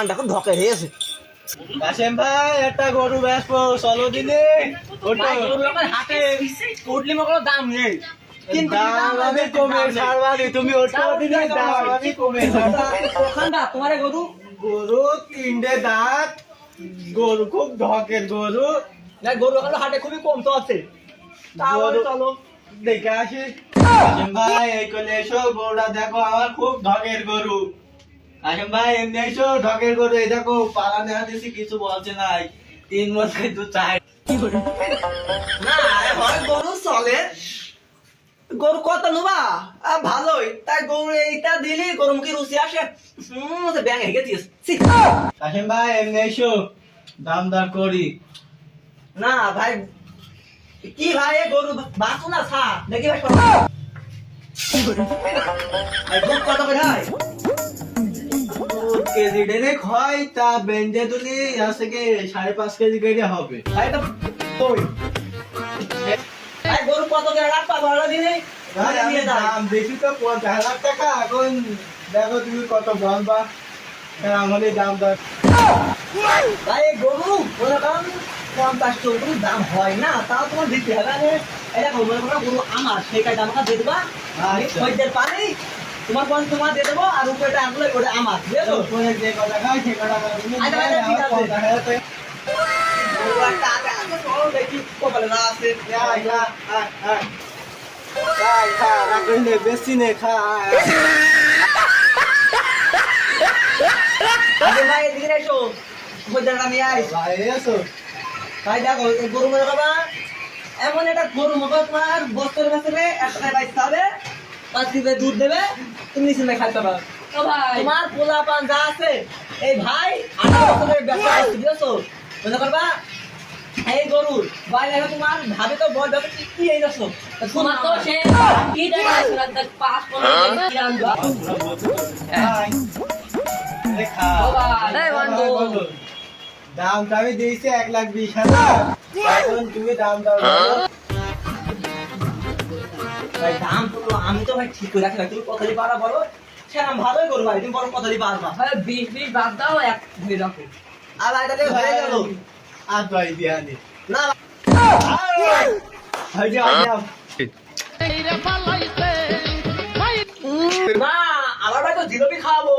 কানটা খুব ঢকে হয়েছে। কাশেম ভাই একটা গরু বেচবো, চলো দিনে হাটে উঠলি কোনো দাম নেই, দাম আমি কমে ছাড়বানি, তুমি ওটা দিনে দাম আমি কমে ওখানটা তোমার গরু গরু তিনটে দাঁত, গরু খুব ঢকের গরু। না, গরু ওখানে হাটে খুবই কম তো আছে। গরু চলো দেখে আসি। কাশেম ভাই এই কোলে এসো, গরুটা দেখো আমার খুব ঢকের গরু। কাশেম ভাই এমনি এসো, ঢকের গরু এই দেখো, পালা নেওয়া দিছি কিছু বলছে নাই, 3 মন কিন্তু চাই না, হয় গরু চলে। গরু কত নেবা? ভালোই, তাই গরু এইটা দিলি গরু মুখে রুচি আসে। ব্যাং হেগে দিয়েছ। কাশেম ভাই এমনি এসো, দাম দর করি। না ভাই, কি ভাই এ গরু বাঁচু না ছা দেখি ভাই দুধ কত করে হয়? কেজি ডেনে খয় তা বেঞ্জে তুলি আছে কি 5.5 কেজি করে হবে। ভাই তো তুই ভাই গরু কত করে রাখবা ভালো দিনে ভাই আমি দাম বেশি তো 50,000 টাকা, এখন দেখো তুমি কত বলবা, আমাদের দাম দর। ভাই এই গরু মনে করেন 50-40 দাম হয় না, তাও তোমার দিতে হবে। এটা মনে করো গরু আমার, সেই কাজটা আমাকে দিয়ে দেবা। আমি আচ্ছা। খদ্দের পানি তোমার পঞ্চ তোমার দিয়ে দেবো, আর উপরেটা আনলে ওটা আমার, বুঝেছো? ওপরে যে কথা খাই সে কথা তুমি আচ্ছা, নিয়ে ঠিক আমার আছে। 50,000 টাকা। গরু একটা আছে, আছে, চলো দেখি কপালে না আছে। আয়, আয়, আয়, আয়। আয়, খা, রাখলে নে, বেশি নে, খা, আয়, আয়। আগে ভাই এদিকে এসো, খদ্দের আমি আই। ভাই এসো। ভাই দেখো এই গরু মনে করবা এমন একটা গরু মতো তোমার বছরের বছরে একটা বাইতে হবে, 5 লিটার দুধ দেবে, তুমি নিশ্চিন্তে খাইতে পারো। তোমার পোলা পান যা আছে এই ভাই 18 বছরের ব্যবসা করতে দিয়েছো, মনে করবা এই গরুর ভাই দেখো তোমার ভাবে তো বড় ব্যবসা কি এই যাচ্ছ তোমার তো সে কি দেখা আছে না 5-15 দিন আনবা আয়। এ খা। এই বন্ধু। বন্ধু, দামটা আমি দিয়েছি 1,20,000, এখন তুমি দাম দাও বলো। ভাই দাম তো আমি তো ভাই ঠিক করে রাখি ভাই, তুমি কথালি পারা বলো সেরকম ভালোই করো ভাই, তুমি বড় কথালি পারবা। 20 বাদ দাও, এক ধরে রাখো। আর এটা দিয়ে হয়ে গেল আর দই দিয়ানি। না হয়ে যাও, হয়ে যাও। না, আমার ভাই তো জিলাপি খাওয়াবো।